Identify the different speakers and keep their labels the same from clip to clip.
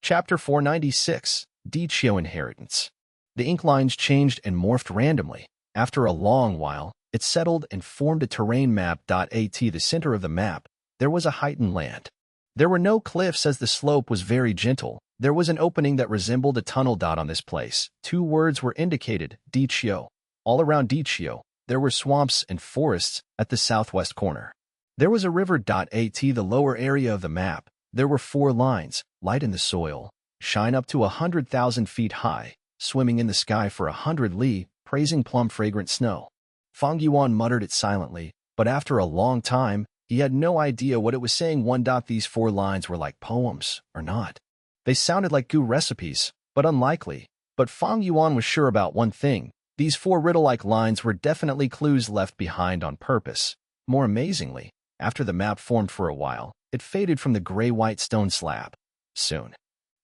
Speaker 1: Chapter 496, Dichio Inheritance. The ink lines changed and morphed randomly. After a long while, it settled and formed a terrain map. At the center of the map, there was a heightened land. There were no cliffs as the slope was very gentle. There was an opening that resembled a tunnel. On this place, two words were indicated, Dichio. All around Dichio, there were swamps and forests at the southwest corner. There was a river. At the lower area of the map, there were four lines, light in the soil, shine up to 100,000 feet high, swimming in the sky for 100 li, praising plum-fragrant snow. Fang Yuan muttered it silently, but after a long time, he had no idea what it was saying. These four lines were like poems, or not. They sounded like goo recipes, but unlikely. But Fang Yuan was sure about one thing. These four riddle-like lines were definitely clues left behind on purpose. More amazingly, after the map formed for a while, it faded from the gray-white stone slab. Soon,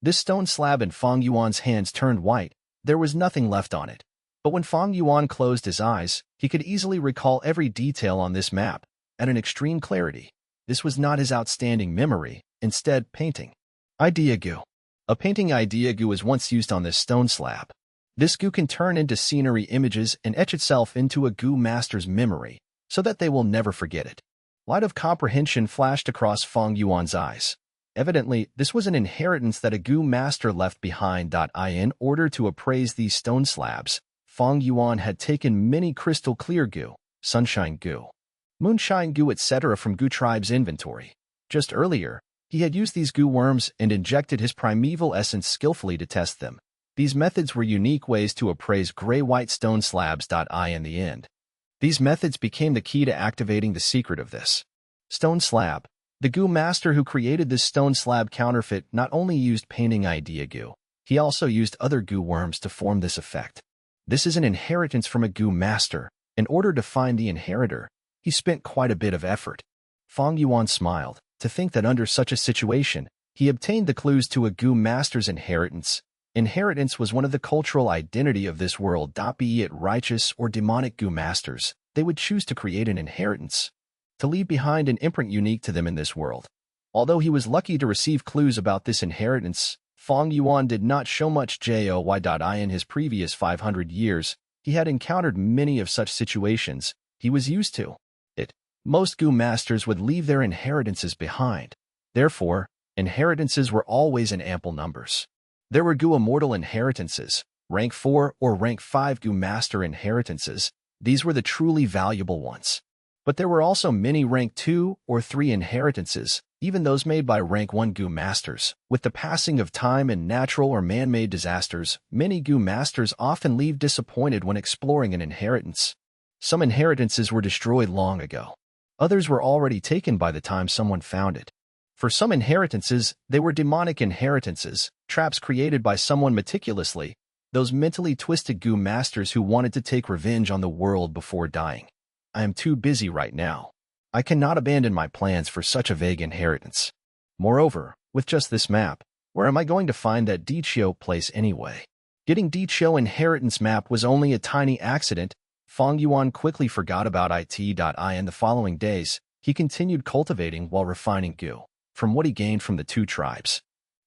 Speaker 1: this stone slab in Fang Yuan's hands turned white. There was nothing left on it. But when Fang Yuan closed his eyes, he could easily recall every detail on this map, at an extreme clarity. This was not his outstanding memory, instead painting. Idea goo. A painting idea goo was once used on this stone slab. This goo can turn into scenery images and etch itself into a goo master's memory, so that they will never forget it. Light of comprehension flashed across Fang Yuan's eyes. Evidently, this was an inheritance that a goo master left behind. In order to appraise these stone slabs, Fang Yuan had taken many crystal clear goo, sunshine goo, moonshine goo, etc. from goo tribe's inventory. Just earlier, he had used these goo worms and injected his primeval essence skillfully to test them. These methods were unique ways to appraise gray-white stone slabs. In the end, these methods became the key to activating the secret of this stone slab. The goo master who created this stone slab counterfeit not only used painting idea goo, he also used other goo worms to form this effect. This is an inheritance from a goo master. In order to find the inheritor, he spent quite a bit of effort. Fang Yuan smiled, to think that under such a situation, he obtained the clues to a goo master's inheritance. Inheritance was one of the cultural identity of this world. Be it righteous or demonic goo masters, they would choose to create an inheritance, to leave behind an imprint unique to them in this world. Although he was lucky to receive clues about this inheritance, Fang Yuan did not show much joy. In his previous 500 years, he had encountered many of such situations. He was used to it. Most goo masters would leave their inheritances behind. Therefore, inheritances were always in ample numbers. There were goo immortal inheritances, rank 4 or rank 5 goo master inheritances. These were the truly valuable ones. But there were also many rank 2 or 3 inheritances, even those made by rank 1 goo masters. With the passing of time and natural or man-made disasters, many goo masters often leave disappointed when exploring an inheritance. Some inheritances were destroyed long ago. Others were already taken by the time someone found it. For some inheritances, they were demonic inheritances, traps created by someone meticulously, those mentally twisted goo masters who wanted to take revenge on the world before dying. I am too busy right now. I cannot abandon my plans for such a vague inheritance. Moreover, with just this map, where am I going to find that Dichio place anyway? Getting Dichio inheritance map was only a tiny accident. Fang Yuan quickly forgot about it. In the following days, he continued cultivating while refining goo. From what he gained from the two tribes,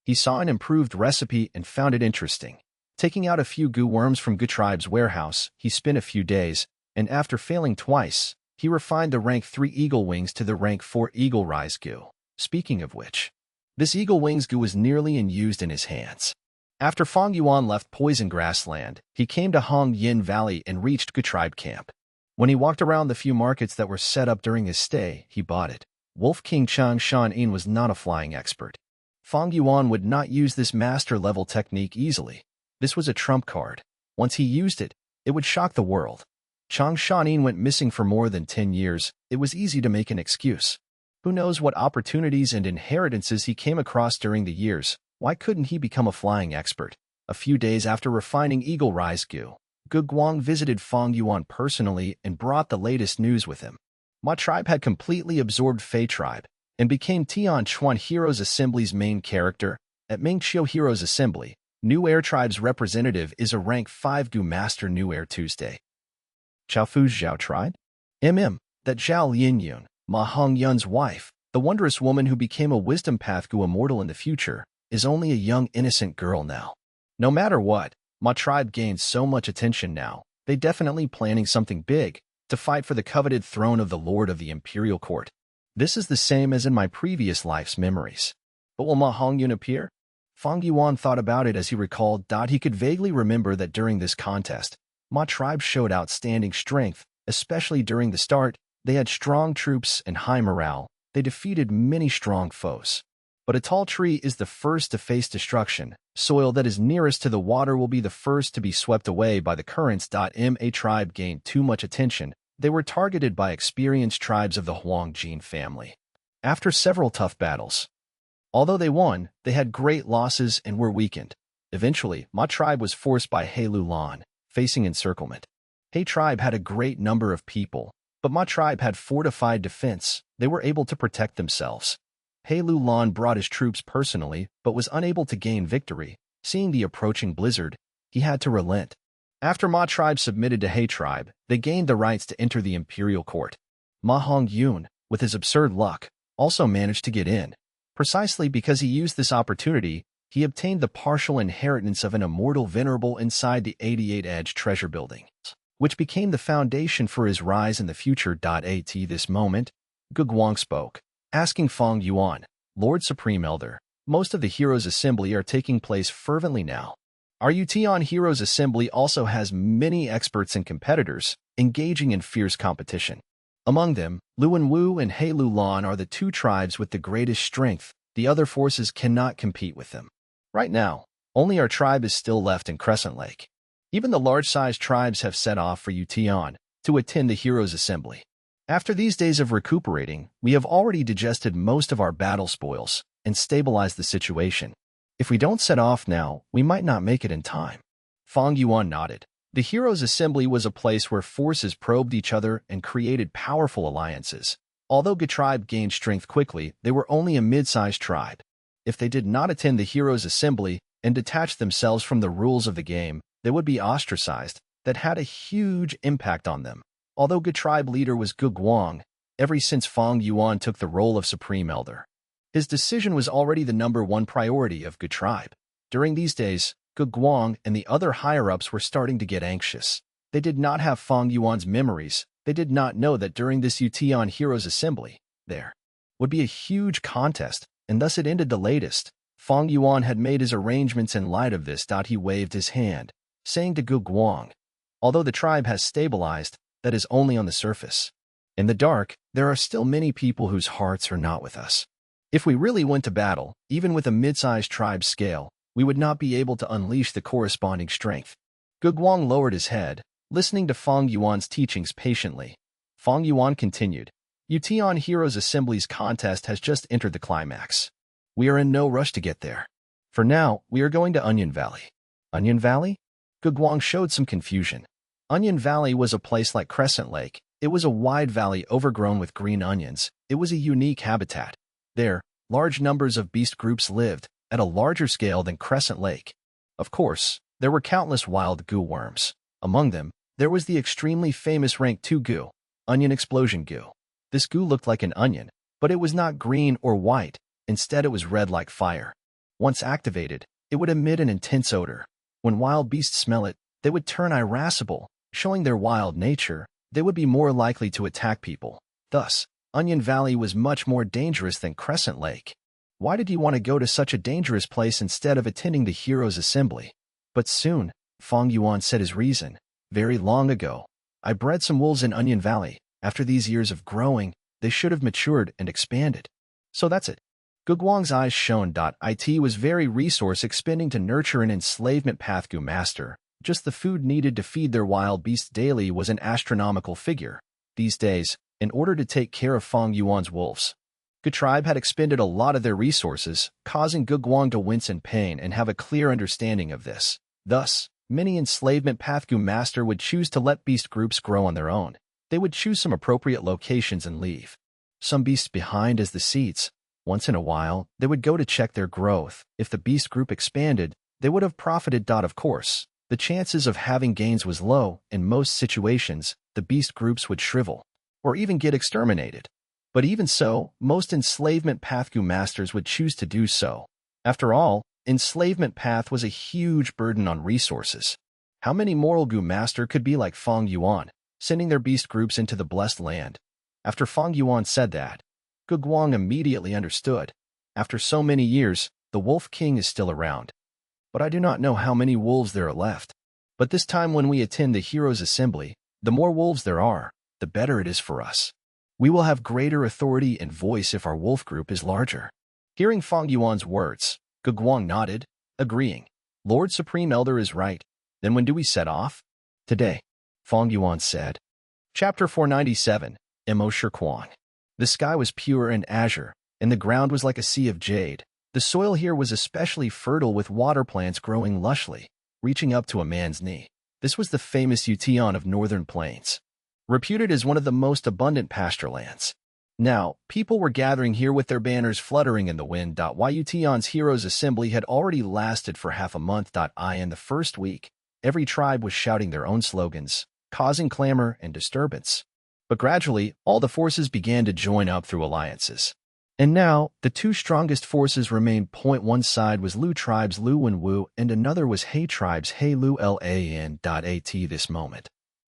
Speaker 1: he saw an improved recipe and found it interesting. Taking out a few goo worms from goo tribe's warehouse, he spent a few days, and after failing twice, he refined the rank 3 eagle wings to the rank 4 eagle rise goo. Speaking of which, this eagle wings goo was nearly unused in his hands. After Fang Yuan left Poison Grassland, he came to Hong Yin Valley and reached goo tribe camp. When he walked around the few markets that were set up during his stay, he bought it. Wolf King Chang Shan-in was not a flying expert. Fang Yuan would not use this master-level technique easily. This was a trump card. Once he used it, it would shock the world. Chang Shan-in went missing for more than 10 years. It was easy to make an excuse. Who knows what opportunities and inheritances he came across during the years? Why couldn't he become a flying expert? A few days after refining Eagle Rise goo, Gu Guang visited Fang Yuan personally and brought the latest news with him. Ma tribe had completely absorbed Fei tribe and became Tian Chuan Heroes Assembly's main character. At Mingqiu Heroes Assembly, New Air tribe's representative is a rank 5 goo master. New Air Tuesday. Chaofu's Zhao tribe? That Zhao Linyun, Ma Hongyun's wife, the wondrous woman who became a wisdom path goo immortal in the future, is only a young innocent girl now. No matter what, my tribe gains so much attention now. They definitely planning something big to fight for the coveted throne of the Lord of the Imperial Court. This is the same as in my previous life's memories. But will Ma Hongyun appear? Fang Yuan thought about it as he recalled that he could vaguely remember that during this contest, Ma tribe showed outstanding strength, especially during the start. They had strong troops and high morale. They defeated many strong foes. But a tall tree is the first to face destruction. Soil that is nearest to the water will be the first to be swept away by the currents. Ma tribe gained too much attention. They were targeted by experienced tribes of the Huangjin family. After several tough battles, although they won, they had great losses and were weakened. Eventually, Ma tribe was forced by He Lulan, facing encirclement. He tribe had a great number of people, but Ma tribe had fortified defense. They were able to protect themselves. He Lulan brought his troops personally, but was unable to gain victory. Seeing the approaching blizzard, he had to relent. After Ma tribe submitted to He tribe, they gained the rights to enter the imperial court. Ma Hongyun, with his absurd luck, also managed to get in. Precisely because he used this opportunity, he obtained the partial inheritance of an immortal venerable inside the 88-edge treasure building, which became the foundation for his rise in the future. At this moment, Guguang spoke, asking Fang Yuan, Lord Supreme Elder, most of the Heroes' Assembly are taking place fervently now. Our Yuan Heroes' Assembly also has many experts and competitors, engaging in fierce competition. Among them, Luan Wu and He Lulan are the two tribes with the greatest strength. The other forces cannot compete with them. Right now, only our tribe is still left in Crescent Lake. Even the large-sized tribes have set off for Yuan to attend the Heroes' Assembly. After these days of recuperating, we have already digested most of our battle spoils and stabilized the situation. If we don't set off now, we might not make it in time. Fang Yuan nodded. The Heroes' Assembly was a place where forces probed each other and created powerful alliances. Although Ge tribe gained strength quickly, they were only a mid-sized tribe. If they did not attend the Heroes' Assembly and detach themselves from the rules of the game, they would be ostracized. That had a huge impact on them. Although Ge tribe leader was Guguang, ever since Fang Yuan took the role of Supreme Elder, his decision was already the #1 priority of Ge tribe. During these days, Guguang and the other higher-ups were starting to get anxious. They did not have Fang Yuan's memories. They did not know that during this Yuan Heroes Assembly, there would be a huge contest, and thus it ended the latest. Fang Yuan had made his arrangements in light of this. He waved his hand, saying to Guguang, although the tribe has stabilized, that is only on the surface. In the dark, there are still many people whose hearts are not with us. If we really went to battle, even with a mid-sized tribe scale, we would not be able to unleash the corresponding strength. Guguang lowered his head, listening to Fang Yuan's teachings patiently. Fang Yuan continued, Yuan Heroes Assembly's contest has just entered the climax. We are in no rush to get there. For now, we are going to Onion Valley. Onion Valley? Guguang showed some confusion. Onion Valley was a place like Crescent Lake. It was a wide valley overgrown with green onions. It was a unique habitat. There, large numbers of beast groups lived, at a larger scale than Crescent Lake. Of course, there were countless wild goo worms. Among them, there was the extremely famous rank 2 goo, onion explosion goo. This goo looked like an onion, but it was not green or white. Instead, it was red like fire. Once activated, it would emit an intense odor. When wild beasts smell it, they would turn irascible, showing their wild nature. They would be more likely to attack people. Thus, Onion Valley was much more dangerous than Crescent Lake. Why did you want to go to such a dangerous place instead of attending the Heroes' Assembly? But soon, Fang Yuan said his reason. Very long ago, I bred some wolves in Onion Valley. After these years of growing, they should have matured and expanded. So that's it. Guguang's eyes shone. It was very resource expending to nurture an enslavement pathgoo master. Just the food needed to feed their wild beasts daily was an astronomical figure. These days, in order to take care of Fang Yuan's wolves, Ge tribe had expended a lot of their resources, causing Guguang to wince in pain and have a clear understanding of this. Thus, many enslavement pathgoo master would choose to let beast groups grow on their own. They would choose some appropriate locations and leave some beasts behind as the seeds. Once in a while, they would go to check their growth. If the beast group expanded, they would have profited. Of course, the chances of having gains was low. In most situations, the beast groups would shrivel or even get exterminated. But even so, most enslavement pathgoo masters would choose to do so. After all, enslavement path was a huge burden on resources. How many moral Gu master could be like Fang Yuan, sending their beast groups into the blessed land? After Fang Yuan said that, Gu Guang immediately understood. After so many years, the Wolf King is still around. But I do not know how many wolves there are left. But this time when we attend the Heroes' Assembly, the more wolves there are, the better it is for us. We will have greater authority and voice if our wolf group is larger. Hearing Fang Yuan's words, Gu Guang nodded, agreeing. Lord Supreme Elder is right. Then when do we set off? Today, Fang Yuan said. Chapter 497, Mo Shi Quan. The sky was pure and azure, and the ground was like a sea of jade. The soil here was especially fertile with water plants growing lushly, reaching up to a man's knee. This was the famous Yutian of northern plains, reputed as one of the most abundant pasture lands. Now, people were gathering here with their banners fluttering in the wind. Yutian's Heroes' Assembly had already lasted for half a month. In the first week, every tribe was shouting their own slogans, causing clamor and disturbance. But gradually, all the forces began to join up through alliances. And now, the two strongest forces remained. One side was Lu tribe's Lu Wenwu, and another was He tribe's He Lu Lan. At this moment,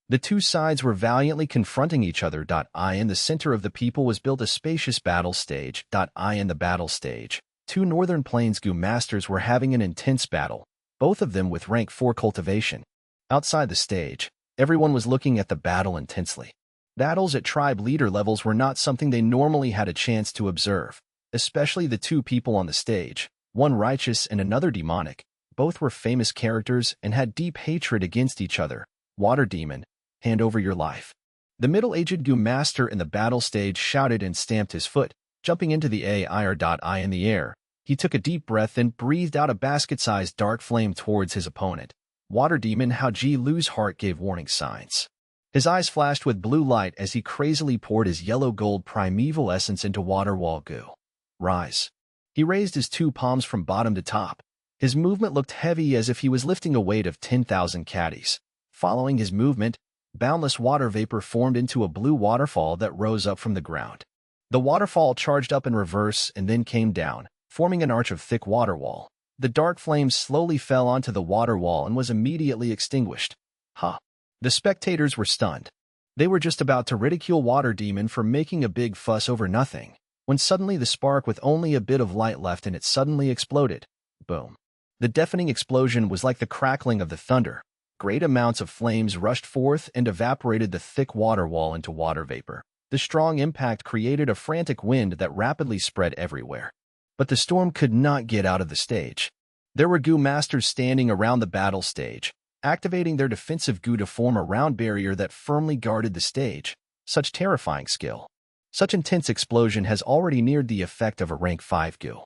Speaker 1: the two sides were valiantly confronting each other. In the center of the people was built a spacious battle stage. In the battle stage, two northern plains Gu masters were having an intense battle, both of them with rank 4 cultivation. Outside the stage, everyone was looking at the battle intensely. Battles at tribe leader levels were not something they normally had a chance to observe, especially the two people on the stage, one righteous and another demonic. Both were famous characters and had deep hatred against each other. Water Demon, hand over your life. The middle-aged Gu master in the battle stage shouted and stamped his foot, jumping into the air. In the air, he took a deep breath and breathed out a basket-sized dark flame towards his opponent. Water Demon Hao Ji Lu's heart gave warning signs. His eyes flashed with blue light as he crazily poured his yellow-gold primeval essence into water wall Gu. Rise. He raised his two palms from bottom to top. His movement looked heavy as if he was lifting a weight of 10,000 caddies. Following his movement, boundless water vapor formed into a blue waterfall that rose up from the ground. The waterfall charged up in reverse and then came down, forming an arch of thick water wall. The dark flame slowly fell onto the water wall and was immediately extinguished. Ha! The spectators were stunned. They were just about to ridicule Water Demon for making a big fuss over nothing, when suddenly the spark with only a bit of light left in it suddenly exploded. Boom. The deafening explosion was like the crackling of the thunder. Great amounts of flames rushed forth and evaporated the thick water wall into water vapor. The strong impact created a frantic wind that rapidly spread everywhere. But the storm could not get out of the stage. There were Gu masters standing around the battle stage, activating their defensive Gu to form a round barrier that firmly guarded the stage. Such terrifying skill. Such intense explosion has already neared the effect of a rank 5 Gu.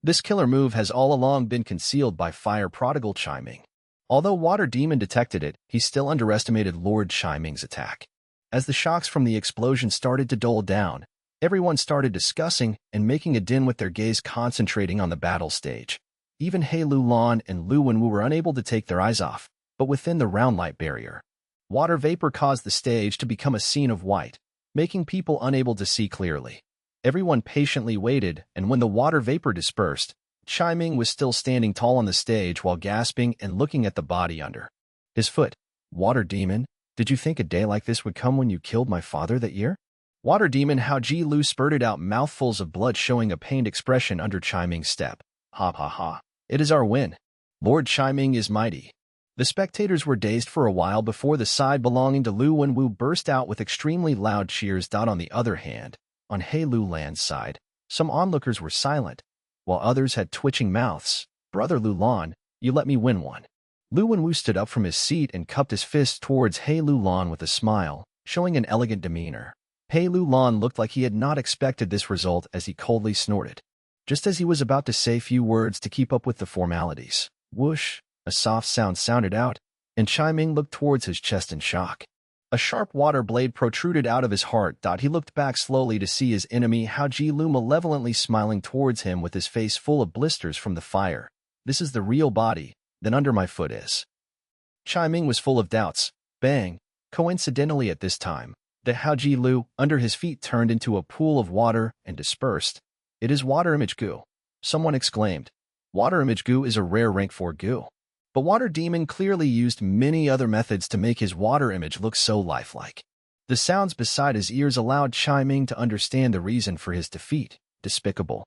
Speaker 1: This killer move has all along been concealed by Fire Prodigal Chiming. Although Water Demon detected it, he still underestimated Lord Chiming's attack. As the shocks from the explosion started to dull down, everyone started discussing and making a din with their gaze concentrating on the battle stage. Even He Lu Lan and Lu Wenwu were unable to take their eyes off. But within the round light barrier, water vapor caused the stage to become a scene of white, making people unable to see clearly. Everyone patiently waited, and when the water vapor dispersed, Chiming was still standing tall on the stage while gasping and looking at the body under his foot. Water Demon, did you think a day like this would come when you killed my father that year? Water Demon Hao Ji Lu spurted out mouthfuls of blood, showing a pained expression under Chiming's step. Ha ha ha. It is our win. Lord Chiming is mighty. The spectators were dazed for a while before the side belonging to Lu Wenwu burst out with extremely loud cheers. On the other hand, on He Lu Lan's side, some onlookers were silent, while others had twitching mouths. Brother Lu Lan, you let me win one. Lu Wenwu stood up from his seat and cupped his fist towards He Lu Lan with a smile, showing an elegant demeanor. He Lu Lan looked like he had not expected this result as he coldly snorted. Just as he was about to say few words to keep up with the formalities, whoosh! A soft sound sounded out, and Chiming looked towards his chest in shock. A sharp water blade protruded out of his heart. He looked back slowly to see his enemy Hao Ji Lu malevolently smiling towards him with his face full of blisters from the fire. This is the real body, then under my foot is. Chiming was full of doubts. Bang! Coincidentally at this time, the Hao Ji Lu under his feet turned into a pool of water and dispersed. It is water image Gu. Someone exclaimed. Water image goo is a rare rank 4 goo. But Water Demon clearly used many other methods to make his water image look so lifelike. The sounds beside his ears allowed Chiming to understand the reason for his defeat. Despicable.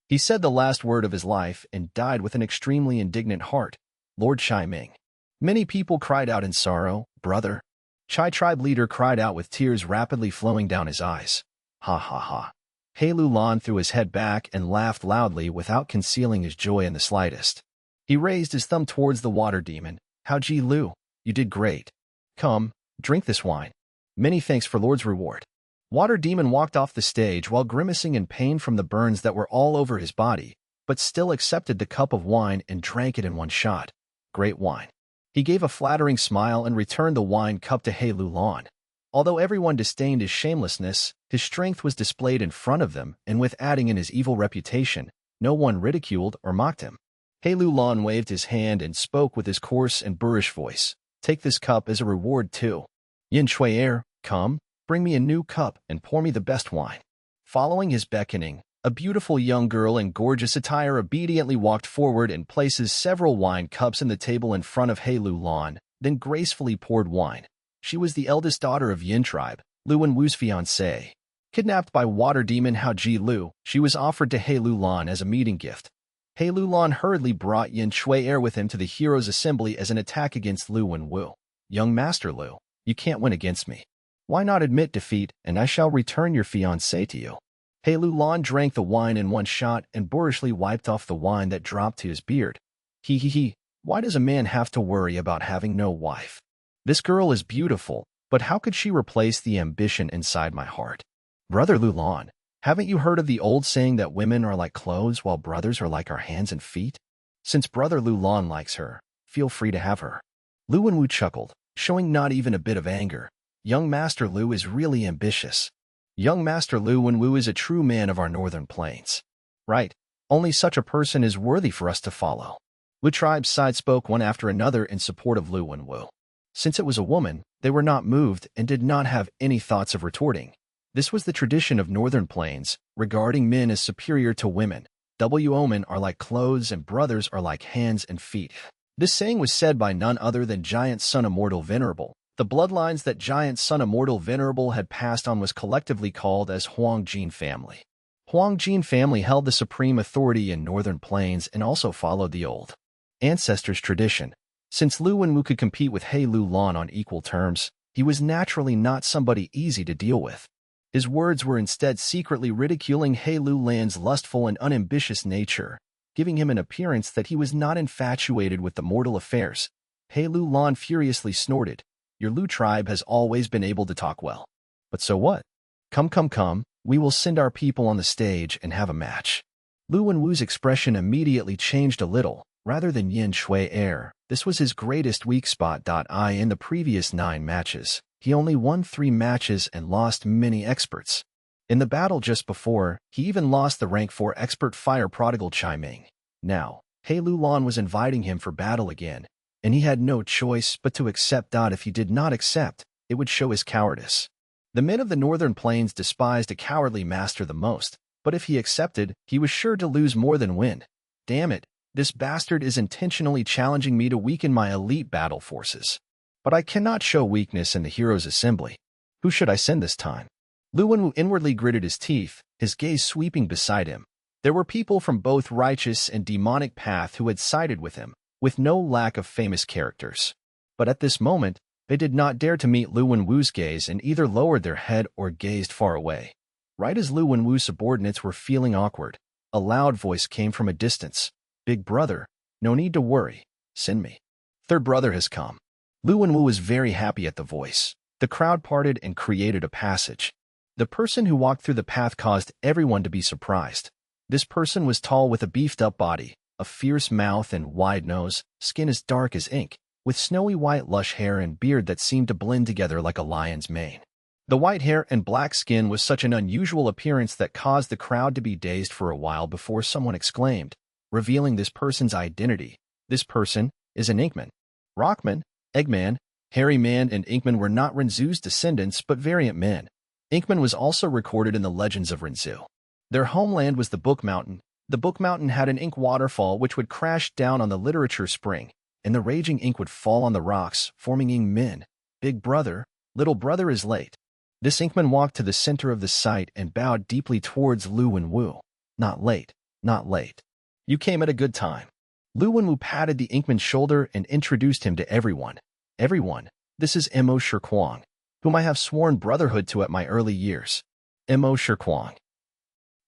Speaker 1: He said the last word of his life and died with an extremely indignant heart. Lord Chiming. Many people cried out in sorrow. Brother. Chai tribe leader cried out with tears rapidly flowing down his eyes. Ha ha ha. He Lulan threw his head back and laughed loudly without concealing his joy in the slightest. He raised his thumb towards the water demon. How Ji Lu, you did great. Come, drink this wine. Many thanks for Lord's reward. Water demon walked off the stage while grimacing in pain from the burns that were all over his body, but still accepted the cup of wine and drank it in one shot. Great wine. He gave a flattering smile and returned the wine cup to He Lulan. Although everyone disdained his shamelessness, his strength was displayed in front of them, and with adding in his evil reputation, no one ridiculed or mocked him. He Lulan waved his hand and spoke with his coarse and boorish voice. Take this cup as a reward too. Yin Shui Er, come, bring me a new cup and pour me the best wine. Following his beckoning, a beautiful young girl in gorgeous attire obediently walked forward and places several wine cups in the table in front of He Lulan, then gracefully poured wine. She was the eldest daughter of Yin tribe, Luan Wu's fiancée. Kidnapped by water demon Hao Ji Lu, she was offered to He Lulan as a meeting gift. He Lulan hurriedly brought Yin Shui Er with him to the Heroes' Assembly as an attack against Luan Wu. Young Master Lu, you can't win against me. Why not admit defeat, and I shall return your fiancé to you. He Lulan drank the wine in one shot and boorishly wiped off the wine that dropped to his beard. He, why does a man have to worry about having no wife? This girl is beautiful, but how could she replace the ambition inside my heart? Brother Lulan, haven't you heard of the old saying that women are like clothes while brothers are like our hands and feet? Since Brother Lulan likes her, feel free to have her. Luan Wu chuckled, showing not even a bit of anger. Young Master Lu is really ambitious. Young Master Luan Wu is a true man of our northern plains. Right, only such a person is worthy for us to follow. Wu tribe's side spoke one after another in support of Luan Wu. Since it was a woman, they were not moved and did not have any thoughts of retorting. This was the tradition of northern plains, regarding men as superior to women. Women are like clothes and brothers are like hands and feet. This saying was said by none other than Giant Son Immortal Venerable. The bloodlines that Giant Son Immortal Venerable had passed on was collectively called as Huang Jin family. Huang Jin family held the supreme authority in northern plains and also followed the old ancestors' tradition. Since Luan Wu could compete with He Lulan on equal terms, he was naturally not somebody easy to deal with. His words were instead secretly ridiculing He Lulan's lustful and unambitious nature, giving him an appearance that he was not infatuated with the mortal affairs. He Lulan furiously snorted. Your Lu tribe has always been able to talk well. But so what? Come, we will send our people on the stage and have a match. Luan Wu's expression immediately changed a little. Rather than Yin Shui Er, this was his greatest weak spot. In the previous 9 matches, he only won 3 matches and lost many experts. In the battle just before, he even lost the rank 4 expert fire prodigal Chiming. Now, He Lulan was inviting him for battle again, and he had no choice but to accept. If he did not accept, it would show his cowardice. The men of the northern plains despised a cowardly master the most, but if he accepted, he was sure to lose more than win. Damn it, this bastard is intentionally challenging me to weaken my elite battle forces. But I cannot show weakness in the Heroes' Assembly. Who should I send this time? Luan Wu inwardly gritted his teeth, his gaze sweeping beside him. There were people from both righteous and demonic path who had sided with him, with no lack of famous characters. But at this moment, they did not dare to meet Luan Wu's gaze and either lowered their head or gazed far away. Right as Luan Wu's subordinates were feeling awkward, a loud voice came from a distance. Big brother, no need to worry, send me. Third brother has come. Luan Wu was very happy at the voice. The crowd parted and created a passage. The person who walked through the path caused everyone to be surprised. This person was tall with a beefed-up body, a fierce mouth and wide nose, skin as dark as ink, with snowy white lush hair and beard that seemed to blend together like a lion's mane. The white hair and black skin was such an unusual appearance that caused the crowd to be dazed for a while before someone exclaimed, revealing this person's identity. This person is an Inkman. Rockman, Eggman, Hairy Man, and Inkman were not Renzu's descendants but variant men. Inkman was also recorded in the legends of Renzu. Their homeland was the Book Mountain. The book mountain had an ink waterfall which would crash down on the literature spring, and the raging ink would fall on the rocks, forming Ing Min. Big brother, little brother is late. This inkman walked to the center of the site and bowed deeply towards Lu Wenwu. Not late, not late. You came at a good time. Lu Wenwu patted the inkman's shoulder and introduced him to everyone. Everyone, this is Mo Shirkwang, whom I have sworn brotherhood to at my early years. Mo Shirkwang.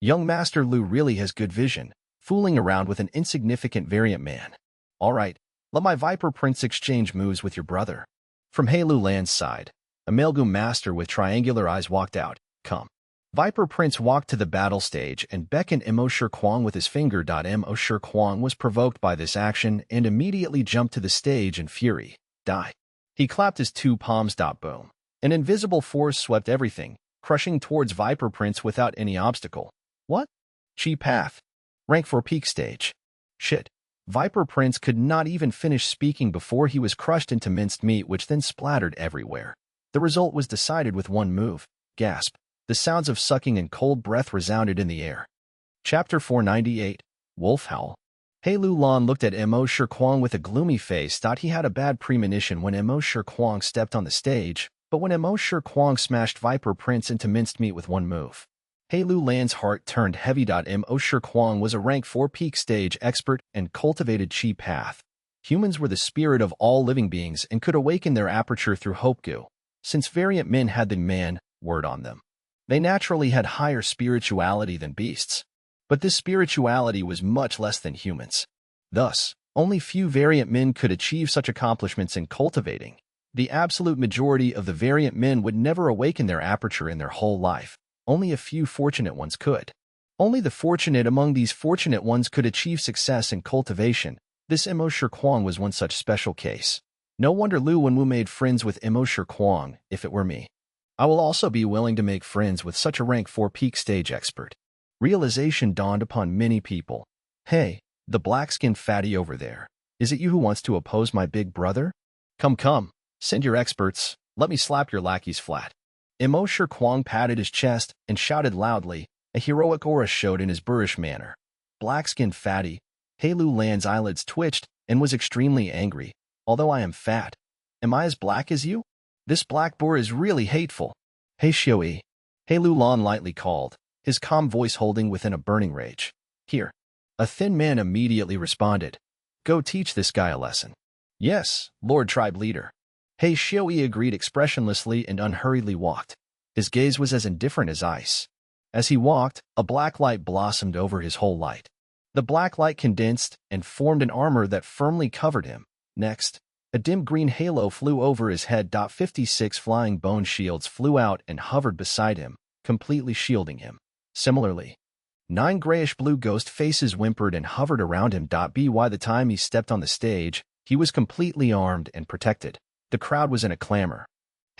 Speaker 1: Young Master Lu really has good vision, fooling around with an insignificant variant man. All right, let my Viper Prince exchange moves with your brother. From Heilu Land's side, a Maelgum master with triangular eyes walked out. Come. Viper Prince walked to the battle stage and beckoned Mo Shirkwang with his finger. Mo Shirkwang was provoked by this action and immediately jumped to the stage in fury. Die. He clapped his two palms. Boom. An invisible force swept everything, crushing towards Viper Prince without any obstacle. What? Chi Path. Rank 4 peak stage. Shit. Viper Prince could not even finish speaking before he was crushed into minced meat which then splattered everywhere. The result was decided with one move. Gasp. The sounds of sucking and cold breath resounded in the air. Chapter 498. Wolf Howl. Heilu Lan looked at Mo Shirkwang with a gloomy face. He had a bad premonition when Mo Shirkwang stepped on the stage, but when Mo Shirkwang smashed Viper Prince into minced meat with one move. Heilu Lan's heart turned heavy. Mo Shirkwang was a rank 4 peak stage expert and cultivated Chi Path. Humans were the spirit of all living beings and could awaken their aperture through Hopegu. Since variant men had the man word on them, they naturally had higher spirituality than beasts. But this spirituality was much less than humans. Thus, only few variant men could achieve such accomplishments in cultivating. The absolute majority of the variant men would never awaken their aperture in their whole life. Only a few fortunate ones could. Only the fortunate among these fortunate ones could achieve success in cultivation. This Mo Shirkwang was one such special case. No wonder Lu Wenwu made friends with Mo Shirkwang. If it were me, I will also be willing to make friends with such a rank 4 peak stage expert. Realization dawned upon many people. Hey, the black-skinned fatty over there. Is it you who wants to oppose my big brother? Come, send your experts. Let me slap your lackeys flat. Mo Shirkwang patted his chest and shouted loudly. A heroic aura showed in his boorish manner. Black-skinned fatty. Heilu Lan's eyelids twitched and was extremely angry. Although I am fat, am I as black as you? This black boar is really hateful. Hey Xiui. Heilu Lan lightly called, his calm voice holding within a burning rage. Here. A thin man immediately responded. Go teach this guy a lesson. Yes, Lord Tribe Leader. Hey Xiui agreed expressionlessly and unhurriedly walked. His gaze was as indifferent as ice. As he walked, a black light blossomed over his whole light. The black light condensed and formed an armor that firmly covered him. Next, a dim green halo flew over his head. 56 flying bone shields flew out and hovered beside him, completely shielding him. Similarly, 9 grayish-blue ghost faces whimpered and hovered around him. By the time he stepped on the stage, he was completely armed and protected. The crowd was in a clamor.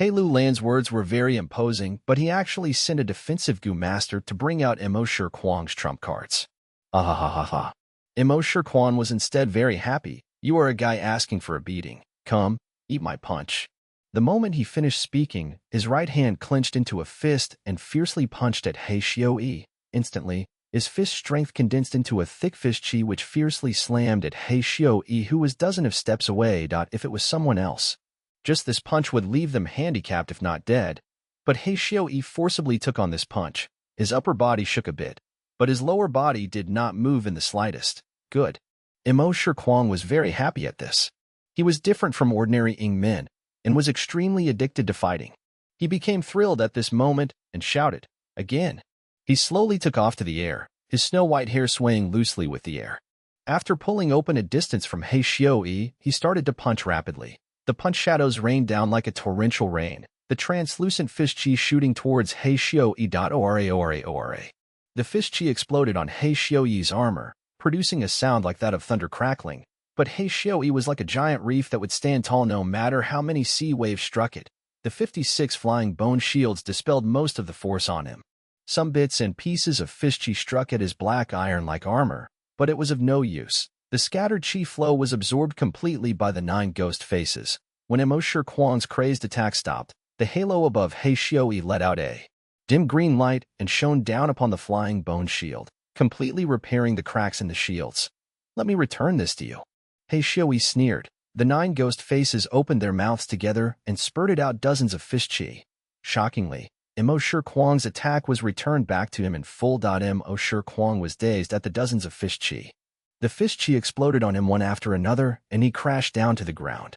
Speaker 1: Heilu Lan's words were very imposing, but he actually sent a defensive Gu master to bring out Mo Shirkwang's trump cards. Ah. Mo Shirkwang was instead very happy. You are a guy asking for a beating. Come, eat my punch. The moment he finished speaking, his right hand clenched into a fist and fiercely punched at He Xiui. Instantly, his fist strength condensed into a thick fist chi which fiercely slammed at He Xiui, who was dozens of steps away. If it was someone else, just this punch would leave them handicapped if not dead. But He Xiui forcibly took on this punch. His upper body shook a bit, but his lower body did not move in the slightest. Good. Mo Shirkwang was very happy at this. He was different from ordinary Ing men, and was extremely addicted to fighting. He became thrilled at this moment and shouted, again. He slowly took off to the air, his snow-white hair swaying loosely with the air. After pulling open a distance from He Xiui, he started to punch rapidly. The punch shadows rained down like a torrential rain, the translucent fist chi shooting towards He Xiui. Ora. The fist chi exploded on He Xiui's armor, producing a sound like that of thunder crackling. But He Xiui was like a giant reef that would stand tall no matter how many sea waves struck it. The 56 flying bone shields dispelled most of the force on him. Some bits and pieces of fist chi struck at his black iron-like armor, but it was of no use. The scattered chi flow was absorbed completely by the 9 ghost faces. When Mo Shirkwang's crazed attack stopped, the halo above He Xiui let out a dim green light and shone down upon the flying bone shield. completely repairing the cracks in the shields. "Let me return this to you." He Xiaoyi sneered. The 9 ghost faces opened their mouths together and spurted out dozens of fish qi. Shockingly, Mo Shi Kuang's attack was returned back to him in full. Mo Shi Kuang was dazed at the dozens of fish qi. The fish qi exploded on him one after another, and he crashed down to the ground.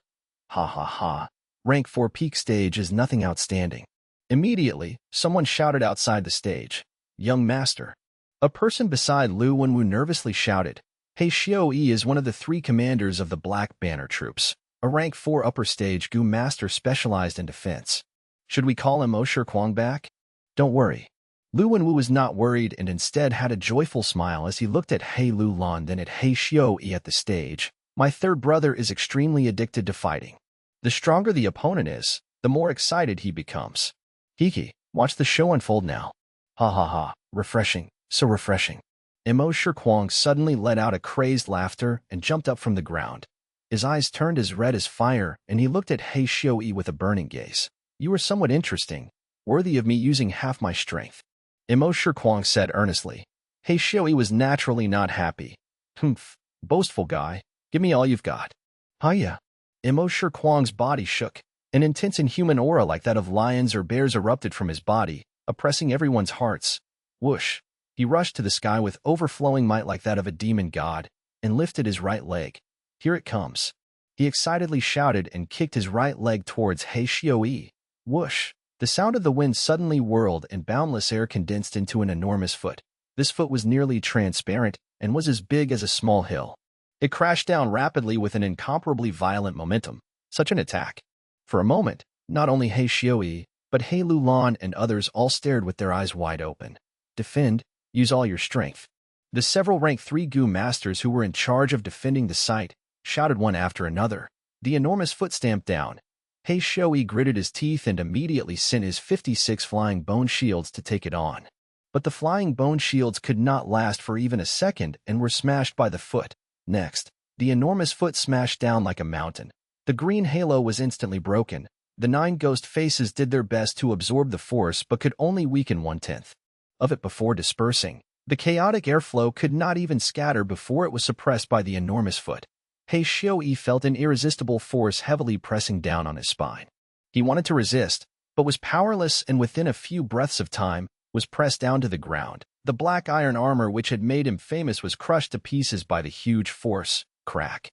Speaker 1: Ha ha ha. Rank 4 peak stage is nothing outstanding. Immediately, someone shouted outside the stage, "Young master." A person beside Lu Wenwu nervously shouted, "He Xiaoyi is one of the 3 commanders of the Black Banner troops, a rank 4 upper stage Gu master specialized in defense. Should we call him Mo Shi Kuang back?" "Don't worry." Lu Wenwu was not worried and instead had a joyful smile as he looked at He Lu Lan then at He Xiaoyi at the stage. "My third brother is extremely addicted to fighting. The stronger the opponent is, the more excited he becomes. Hiki, watch the show unfold now." Ha ha ha, refreshing, so refreshing. Mo Shi Kuang suddenly let out a crazed laughter and jumped up from the ground. His eyes turned as red as fire, and he looked at He Xiaoyi with a burning gaze. "You are somewhat interesting, worthy of me using half my strength," Mo Shi Kuang said earnestly. He Xiaoyi was naturally not happy. "Humph, boastful guy, give me all you've got." "Hiya." Mo Shi Kuang's body shook. An intense inhuman aura like that of lions or bears erupted from his body, oppressing everyone's hearts. Whoosh. He rushed to the sky with overflowing might like that of a demon god, and lifted his right leg. "Here it comes." He excitedly shouted and kicked his right leg towards He Xiaoyi. Whoosh! The sound of the wind suddenly whirled and boundless air condensed into an enormous foot. This foot was nearly transparent and was as big as a small hill. It crashed down rapidly with an incomparably violent momentum. Such an attack. For a moment, not only He Xiaoyi, but He Lu Lan and others all stared with their eyes wide open. "Defend. Use all your strength." The several rank 3 Gu masters who were in charge of defending the site shouted one after another. The enormous foot stamped down. He Xiaoyi gritted his teeth and immediately sent his 56 flying bone shields to take it on. But the flying bone shields could not last for even a second and were smashed by the foot. Next, the enormous foot smashed down like a mountain. The green halo was instantly broken. The 9 ghost faces did their best to absorb the force but could only weaken 1/10 of it before dispersing. The chaotic airflow could not even scatter before it was suppressed by the enormous foot. He Xiaoyi felt an irresistible force heavily pressing down on his spine. He wanted to resist, but was powerless and within a few breaths of time was pressed down to the ground. The black iron armor which had made him famous was crushed to pieces by the huge force. Crack.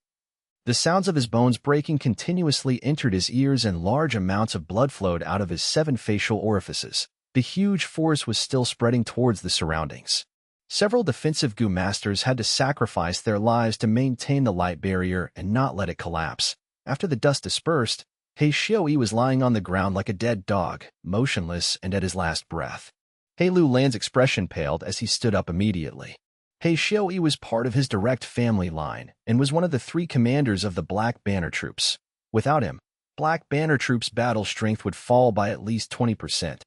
Speaker 1: The sounds of his bones breaking continuously entered his ears and large amounts of blood flowed out of his 7 facial orifices. The huge force was still spreading towards the surroundings. Several defensive Gu masters had to sacrifice their lives to maintain the light barrier and not let it collapse. After the dust dispersed, He Xiaoyi was lying on the ground like a dead dog, motionless and at his last breath. He Lu Lan's expression paled as he stood up immediately. He Xiaoyi was part of his direct family line and was one of the 3 commanders of the Black Banner troops. Without him, Black Banner troops' battle strength would fall by at least 20%.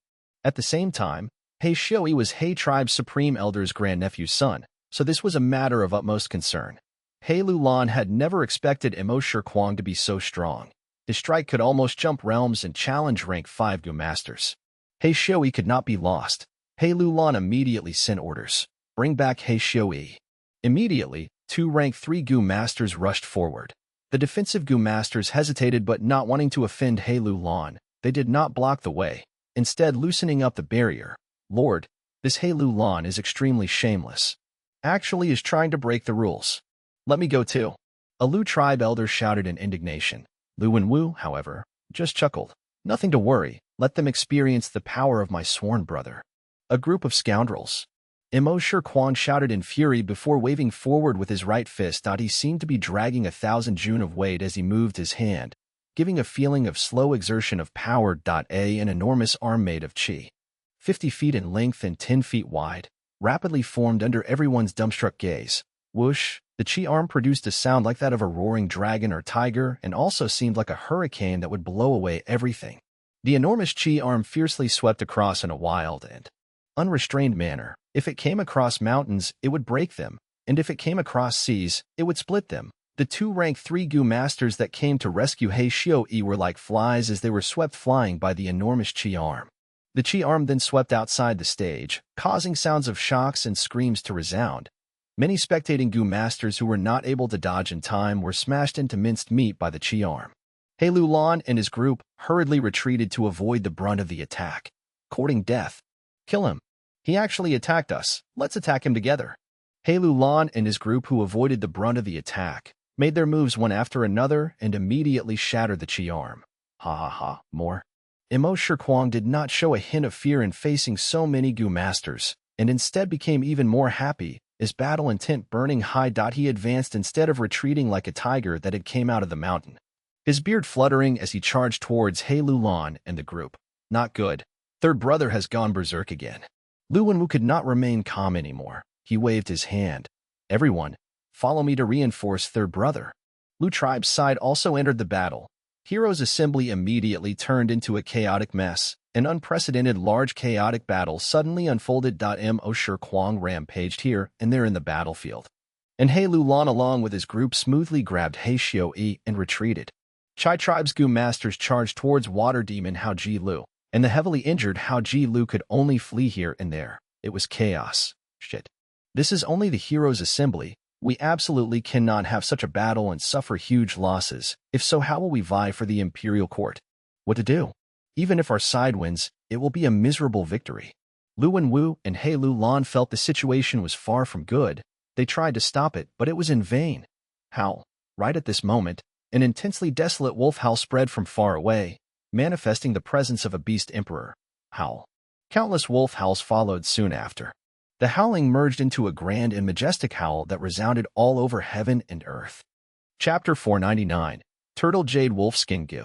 Speaker 1: At the same time, He Xiaoyi was He Tribe's Supreme Elder's grandnephew's son, so this was a matter of utmost concern. He Lu Lan had never expected Mo Shi Kuang to be so strong. His strike could almost jump realms and challenge rank 5 Gu masters. He Xiaoyi could not be lost. He Lu Lan immediately sent orders. "Bring back He Xiaoyi." Immediately, 2 rank 3 Gu masters rushed forward. The defensive Gu masters hesitated but not wanting to offend He Lu Lan, they did not block the way, instead loosening up the barrier. "Lord, this He Lu Lan is extremely shameless. Actually is trying to break the rules. Let me go too." A Lu tribe elder shouted in indignation. Lu Wenwu, however, just chuckled. "Nothing to worry, let them experience the power of my sworn brother." "A group of scoundrels." Mo Shi Kuang shouted in fury before waving forward with his right fist. He seemed to be dragging 1,000 jun of weight as he moved his hand, giving a feeling of slow exertion of power. An enormous arm made of qi, 50 feet in length and 10 feet wide, rapidly formed under everyone's dumbstruck gaze. Whoosh! The qi arm produced a sound like that of a roaring dragon or tiger and also seemed like a hurricane that would blow away everything. The enormous qi arm fiercely swept across in a wild and unrestrained manner. If it came across mountains, it would break them, and if it came across seas, it would split them. The 2 rank 3 Gu masters that came to rescue He Xiaoyi were like flies as they were swept flying by the enormous qi arm. The Qi arm then swept outside the stage, causing sounds of shocks and screams to resound. Many spectating Gu masters who were not able to dodge in time were smashed into minced meat by the Qi arm. He Lulan and his group hurriedly retreated to avoid the brunt of the attack. Courting death. Kill him. He actually attacked us. Let's attack him together. He Lulan and his group, who avoided the brunt of the attack, made their moves one after another and immediately shattered the Qi arm. Ha ha ha, more. Imo Shikwang did not show a hint of fear in facing so many Gu masters, and instead became even more happy, his battle intent burning high. He advanced instead of retreating like a tiger that had came out of the mountain. His beard fluttering as he charged towards He Lulan and the group. Not good. Third brother has gone berserk again. Lu Wenwu could not remain calm anymore. He waved his hand. Everyone, follow me to reinforce third brother. Lu tribe's side also entered the battle. Heroes' assembly immediately turned into a chaotic mess. An unprecedented large chaotic battle suddenly unfolded. Mo Shikwang rampaged here and there in the battlefield. And He Lulan along with his group smoothly grabbed He Xiuyi and retreated. Chai tribe's Gu masters charged towards water demon Hao Ji Lu, and the heavily injured Hao Ji Lu could only flee here and there. It was chaos. Shit. This is only the heroes' assembly. We absolutely cannot have such a battle and suffer huge losses. If so, how will we vie for the imperial court? What to do? Even if our side wins, it will be a miserable victory. Lu Wenwu and He Lulan felt the situation was far from good. They tried to stop it, but it was in vain. Howl. Right at this moment, an intensely desolate wolf howl spread from far away, manifesting the presence of a beast emperor. Howl. Countless wolf howls followed soon after. The howling merged into a grand and majestic howl that resounded all over heaven and earth. Chapter 499. Turtle Jade Wolfskin Gu.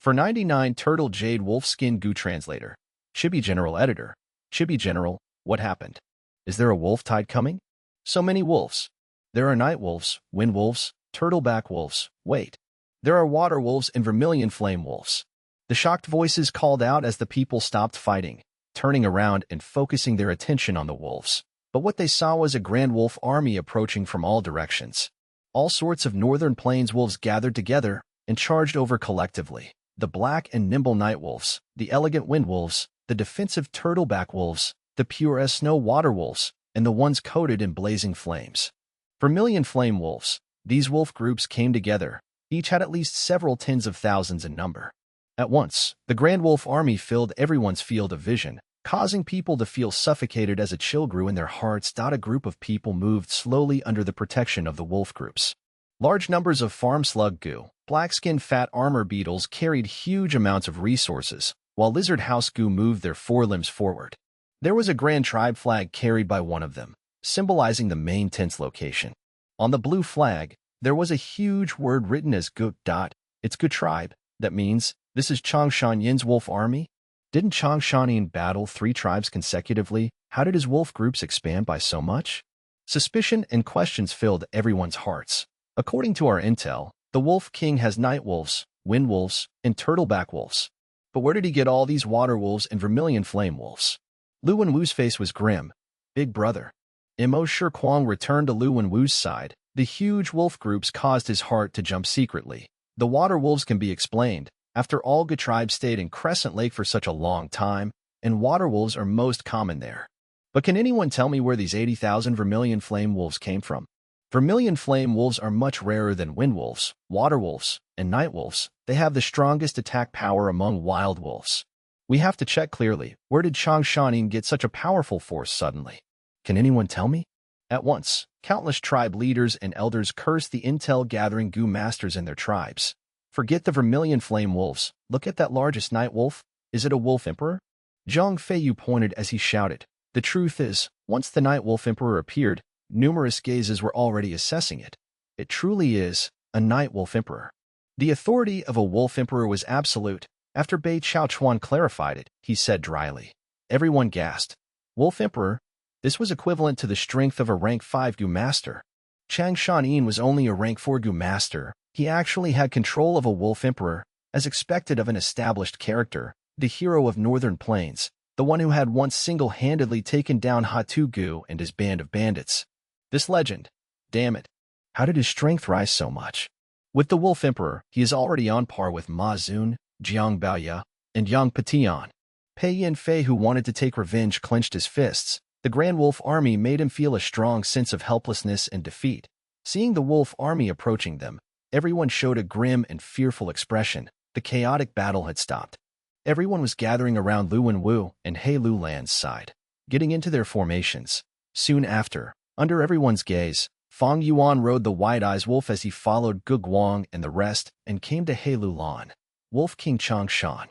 Speaker 1: 499 Turtle Jade Wolfskin Gu Translator. Chibi General Editor. Chibi General, what happened? Is there a wolf tide coming? So many wolves. There are night wolves, wind wolves, turtleback wolves. Wait. There are water wolves and vermilion flame wolves. The shocked voices called out as the people stopped fighting, turning around and focusing their attention on the wolves. But what they saw was a grand wolf army approaching from all directions. All sorts of northern plains wolves gathered together and charged over collectively. The black and nimble night wolves, the elegant wind wolves, the defensive turtleback wolves, the pure as snow water wolves, and the ones coated in blazing flames. Vermilion flame wolves. These wolf groups came together. Each had at least several tens of thousands in number. At once, the Grand Wolf army filled everyone's field of vision, causing people to feel suffocated as a chill grew in their hearts. A group of people moved slowly under the protection of the wolf groups. Large numbers of farm slug goo, black-skinned fat armor beetles carried huge amounts of resources, while lizard house goo moved their forelimbs forward. There was a grand tribe flag carried by one of them, symbolizing the main tent's location. On the blue flag, there was a huge word written as Gu. It's Gu tribe. That means, this is Changshan Yin's wolf army? Didn't Changshan Yin battle 3 tribes consecutively? How did his wolf groups expand by so much? Suspicion and questions filled everyone's hearts. According to our intel, the Wolf King has night wolves, wind wolves, and turtleback wolves. But where did he get all these water wolves and vermilion flame wolves? Lu Wenwu's face was grim. Big brother. Mo Shikwang returned to Lu Wenwu's side. The huge wolf groups caused his heart to jump secretly. The water wolves can be explained. After all, Gu tribe stayed in Crescent Lake for such a long time, and water wolves are most common there. But can anyone tell me where these 80,000 vermilion flame wolves came from? Vermilion flame wolves are much rarer than wind wolves, water wolves, and night wolves. They have the strongest attack power among wild wolves. We have to check clearly. Where did Changshan get such a powerful force suddenly? Can anyone tell me? At once, countless tribe leaders and elders cursed the intel-gathering Gu masters and their tribes. Forget the vermilion flame wolves. Look at that largest night wolf. Is it a wolf emperor? Zhang Feiyu pointed as he shouted. The truth is, once the night wolf emperor appeared, numerous gazes were already assessing it. It truly is a night wolf emperor. The authority of a wolf emperor was absolute. After Bei Chaochuan clarified it, he said dryly. Everyone gasped. Wolf emperor? This was equivalent to the strength of a rank 5 Gu master. Changshan Yin was only a rank 4 Gu master. He actually had control of a wolf emperor, as expected of an established character, the hero of Northern Plains, the one who had once single-handedly taken down Hatu Gu and his band of bandits. This legend. Damn it. How did his strength rise so much? With the wolf emperor, he is already on par with Ma Zun, Jiang Baoya, and Yang Patian. Pei Yin Fei, who wanted to take revenge, clenched his fists. The Grand Wolf Army made him feel a strong sense of helplessness and defeat. Seeing the Wolf Army approaching them, everyone showed a grim and fearful expression. The chaotic battle had stopped. Everyone was gathering around Lu Wenwu and He Lulan's side, getting into their formations. Soon after, under everyone's gaze, Fang Yuan rode the White-Eyes Wolf as he followed Gu Guang and the rest and came to He Lulan. Wolf King Changshan.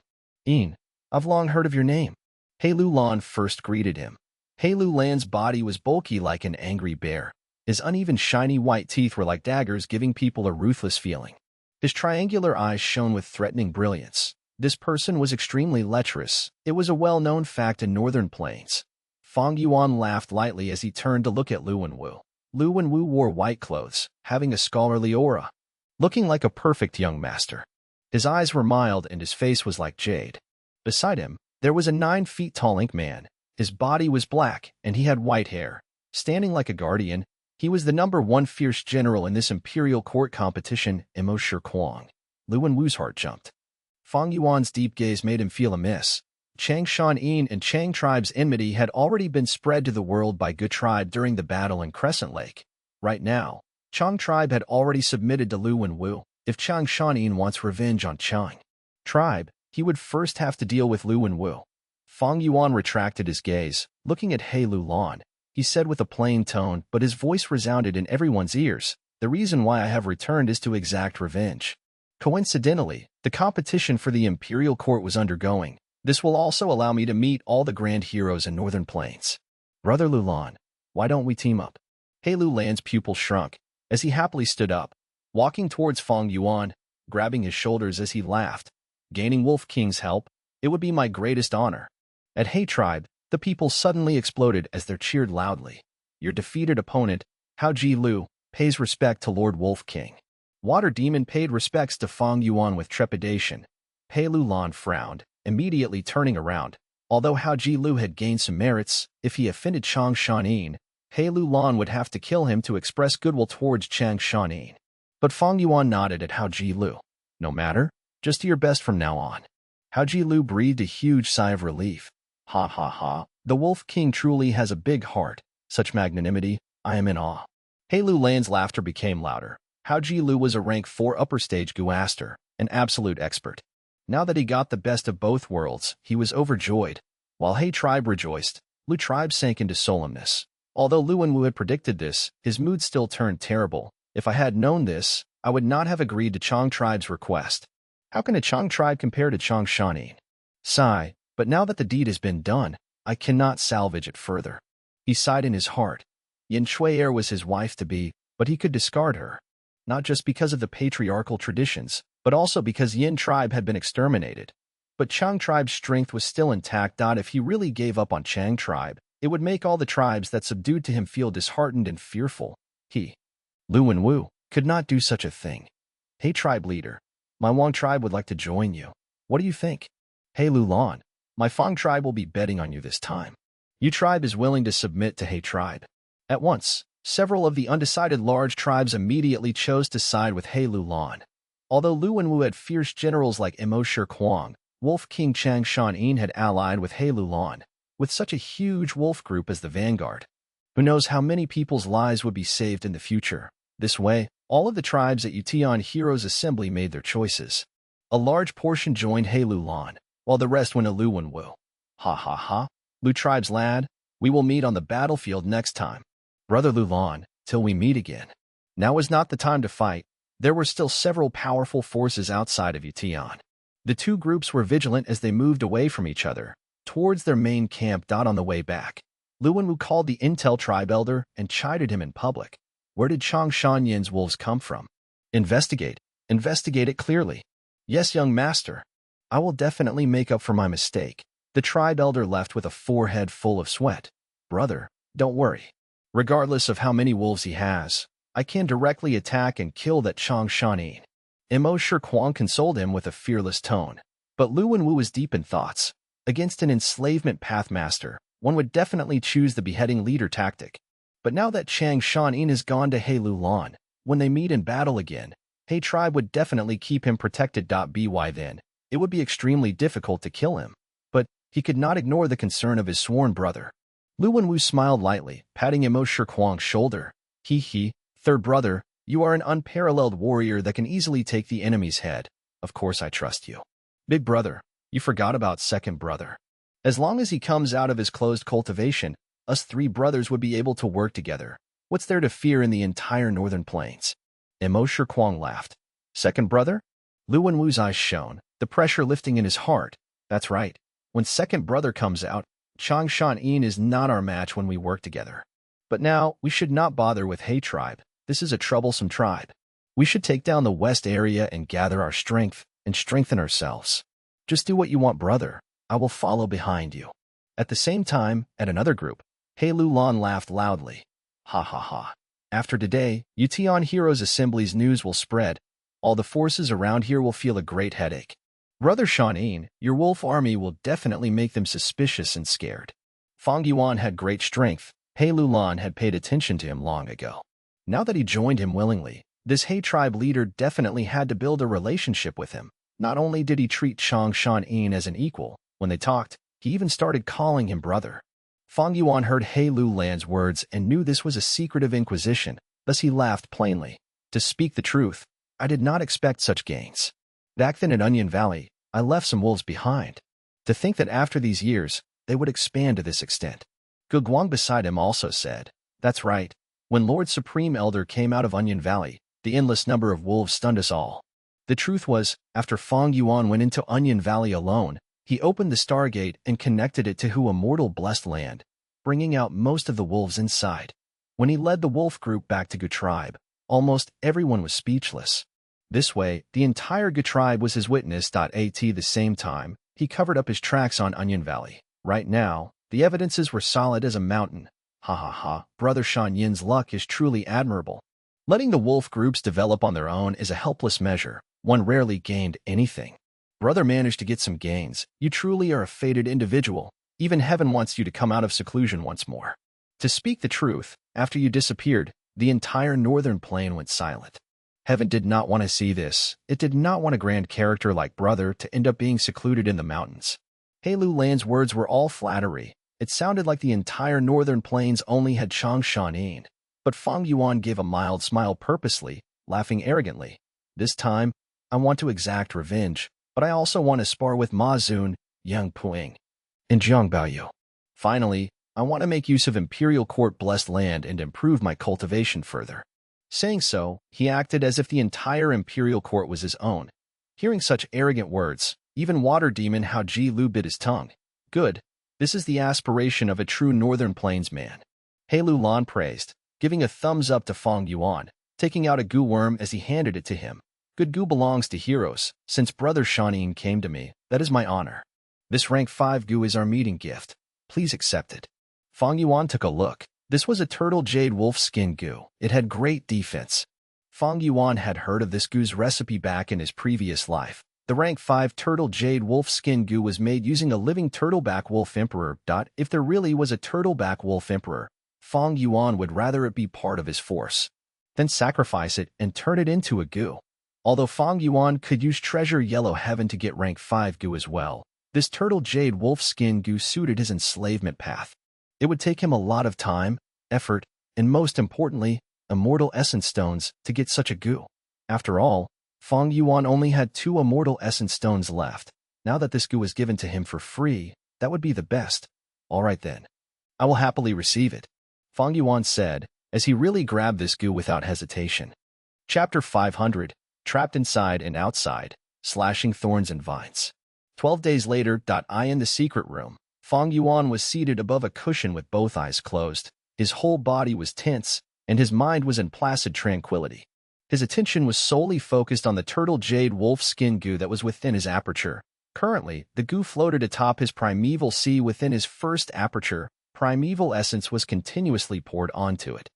Speaker 1: I've long heard of your name. He Lulan first greeted him. He Lulan's body was bulky like an angry bear. His uneven shiny white teeth were like daggers, giving people a ruthless feeling. His triangular eyes shone with threatening brilliance. This person was extremely lecherous. It was a well-known fact in northern plains. Fang Yuan laughed lightly as he turned to look at Lu Wenwu. Lu Wenwu wore white clothes, having a scholarly aura, looking like a perfect young master. His eyes were mild and his face was like jade. Beside him, there was a 9-feet-tall ink man. His body was black, and he had white hair. Standing like a guardian, he was the #1 fierce general in this imperial court competition, Imo Shi Kuang. Lu Wenwu's heart jumped. Fang Yuan's deep gaze made him feel amiss. Changshan Yin and Chang tribe's enmity had already been spread to the world by Gu tribe during the battle in Crescent Lake. Right now, Chang tribe had already submitted to Lu Wenwu. If Changshan Yin wants revenge on Chang tribe, he would first have to deal with Lu Wenwu. Fang Yuan retracted his gaze, looking at He Lulan. He said with a plain tone, but his voice resounded in everyone's ears, "The reason why I have returned is to exact revenge." Coincidentally, the competition for the imperial court was undergoing. This will also allow me to meet all the grand heroes in Northern Plains. Brother Lulan, why don't we team up? He Lulan's pupil shrunk as he happily stood up, walking towards Fang Yuan, grabbing his shoulders as he laughed. Gaining Wolf King's help, it would be my greatest honor. At He tribe, the people suddenly exploded as they cheered loudly. Your defeated opponent, Hao Ji Lu, pays respect to Lord Wolf King. Water Demon paid respects to Fang Yuan with trepidation. He Lulan frowned, immediately turning around. Although Hao Ji Lu had gained some merits, if he offended Changshan Yin, He Lulan would have to kill him to express goodwill towards Changshan Yin. But Fang Yuan nodded at Hao Ji Lu. No matter, just do your best from now on. Hao Ji Lu breathed a huge sigh of relief. Ha ha ha, the Wolf King truly has a big heart. Such magnanimity, I am in awe. He Lulan's laughter became louder. Hao Ji Lu was a rank 4 upper stage Guaster, an absolute expert. Now that he got the best of both worlds, he was overjoyed. While He tribe rejoiced, Lu tribe sank into solemnness. Although Lu Wenwu had predicted this, his mood still turned terrible. If I had known this, I would not have agreed to Chang tribe's request. How can a Chang tribe compare to Changshan Yin? Sigh, but now that the deed has been done, I cannot salvage it further. He sighed in his heart. Yin Shui was his wife-to-be, but he could discard her. Not just because of the patriarchal traditions, but also because Yin tribe had been exterminated. But Chang tribe's strength was still intact. If he really gave up on Chang tribe, it would make all the tribes that subdued to him feel disheartened and fearful. Lu Wenwu, could not do such a thing. Hey tribe leader, my Wang tribe would like to join you. What do you think? Hey Lulan, my Fang tribe will be betting on you this time. Yu tribe is willing to submit to He tribe. At once, several of the undecided large tribes immediately chose to side with He Lulan. Although Lu Wenwu had fierce generals like Imo Shi Kuang, Wolf King Changshan Yin had allied with He Lulan, with such a huge wolf group as the vanguard. Who knows how many people's lives would be saved in the future? This way, all of the tribes at Yutian Heroes Assembly made their choices. A large portion joined He Lulan, while the rest went to Lu Wenwu. Ha ha ha, Lu tribe's lad, we will meet on the battlefield next time. Brother Lulan, till we meet again. Now was not the time to fight. There were still several powerful forces outside of Yutian. The two groups were vigilant as they moved away from each other, towards their main camp. On the way back, Lu Wenwu called the Intel tribe elder and chided him in public. Where did Changshan Yin's wolves come from? Investigate it clearly. Yes, young master. I will definitely make up for my mistake. The tribe elder left with a forehead full of sweat. Brother, don't worry. Regardless of how many wolves he has, I can directly attack and kill that Changshan Yin. Imo Shi Kuang consoled him with a fearless tone. But Lu Wenwu was deep in thoughts. Against an enslavement pathmaster, one would definitely choose the beheading leader tactic. But now that Changshan Yin has gone to He Lulan, when they meet in battle again, He tribe would definitely keep him protected. By then, it would be extremely difficult to kill him. But He could not ignore the concern of his sworn brother. Lu Wenwu smiled lightly, patting Imo Shikuang's shoulder. He, third brother, you are an unparalleled warrior that can easily take the enemy's head. Of course I trust you. Big brother, you forgot about second brother. As long as he comes out of his closed cultivation, us three brothers would be able to work together. What's there to fear in the entire northern plains? Imo Shikuang laughed. Second brother? Lu Wenwu's eyes shone, the pressure lifting in his heart. That's right. When second brother comes out, Chang Shan-in is not our match when we work together. But now, we should not bother with He tribe. This is a troublesome tribe. We should take down the west area and gather our strength and strengthen ourselves. Just do what you want, brother. I will follow behind you. At the same time, at another group, He Lulan laughed loudly. Ha ha ha. After today, Yutian Heroes Assembly's news will spread. All the forces around here will feel a great headache. Brother Shan-in, your wolf army will definitely make them suspicious and scared. Fang Yuan had great strength. He Lulan had paid attention to him long ago. Now that he joined him willingly, this He tribe leader definitely had to build a relationship with him. Not only did he treat Chang Shan-in as an equal, when they talked, he even started calling him brother. Fang Yuan heard He Lulan's words and knew this was a secretive inquisition, thus he laughed plainly. To speak the truth, I did not expect such gains. Back then in Onion Valley, I left some wolves behind. To think that after these years, they would expand to this extent. Gu Guang beside him also said, that's right. When Lord Supreme Elder came out of Onion Valley, the endless number of wolves stunned us all. The truth was, after Fang Yuan went into Onion Valley alone, he opened the Stargate and connected it to Hu Immortal Blessed Land, bringing out most of the wolves inside. When he led the wolf group back to Gu tribe, almost everyone was speechless. This way, the entire Gu tribe was his witness. At the same time, he covered up his tracks on Onion Valley. Right now, the evidences were solid as a mountain. Ha ha ha, Brother Shan Yin's luck is truly admirable. Letting the wolf groups develop on their own is a helpless measure. One rarely gained anything. Brother managed to get some gains. You truly are a fated individual. Even heaven wants you to come out of seclusion once more. To speak the truth, after you disappeared, the entire northern plain went silent. Heaven did not want to see this. It did not want a grand character like brother to end up being secluded in the mountains. He Lulan's words were all flattery. It sounded like the entire northern plains only had Chang Shan-in. But Fang Yuan gave a mild smile purposely, laughing arrogantly. This time, I want to exact revenge, but I also want to spar with Ma Zun, Yang Puing, and Jiang Baoyu. Finally, I want to make use of Imperial Court Blessed Land and improve my cultivation further. Saying so, he acted as if the entire Imperial Court was his own. Hearing such arrogant words, even Water Demon Hao Ji Lu bit his tongue. Good. This is the aspiration of a true Northern Plains man. He Lulan praised, giving a thumbs up to Fang Yuan, taking out a goo worm as he handed it to him. Good goo belongs to heroes. Since Brother Shan-in came to me, that is my honor. This rank 5 goo is our meeting gift. Please accept it. Fang Yuan took a look. This was a turtle jade wolf skin goo. It had great defense. Fang Yuan had heard of this goo's recipe back in his previous life. The rank 5 turtle jade wolf skin goo was made using a living turtleback wolf emperor. If there really was a turtleback wolf emperor, Fang Yuan would rather it be part of his force. Then sacrifice it and turn it into a goo. Although Fang Yuan could use Treasure Yellow Heaven to get rank 5 goo as well, this turtle jade wolf skin goo suited his enslavement path. It would take him a lot of time, effort, and most importantly, immortal essence stones to get such a goo. After all, Fang Yuan only had 2 immortal essence stones left. Now that this goo was given to him for free, that would be the best. All right then. I will happily receive it, Fang Yuan said, as he really grabbed this goo without hesitation. Chapter 500, Trapped Inside and Outside, Slashing Thorns and Vines. 12 days later, in the secret room, Fang Yuan was seated above a cushion with both eyes closed. His whole body was tense, and his mind was in placid tranquility. His attention was solely focused on the turtle jade wolf skin goo that was within his aperture. Currently, the goo floated atop his primeval sea within his first aperture. Primeval essence was continuously poured onto it,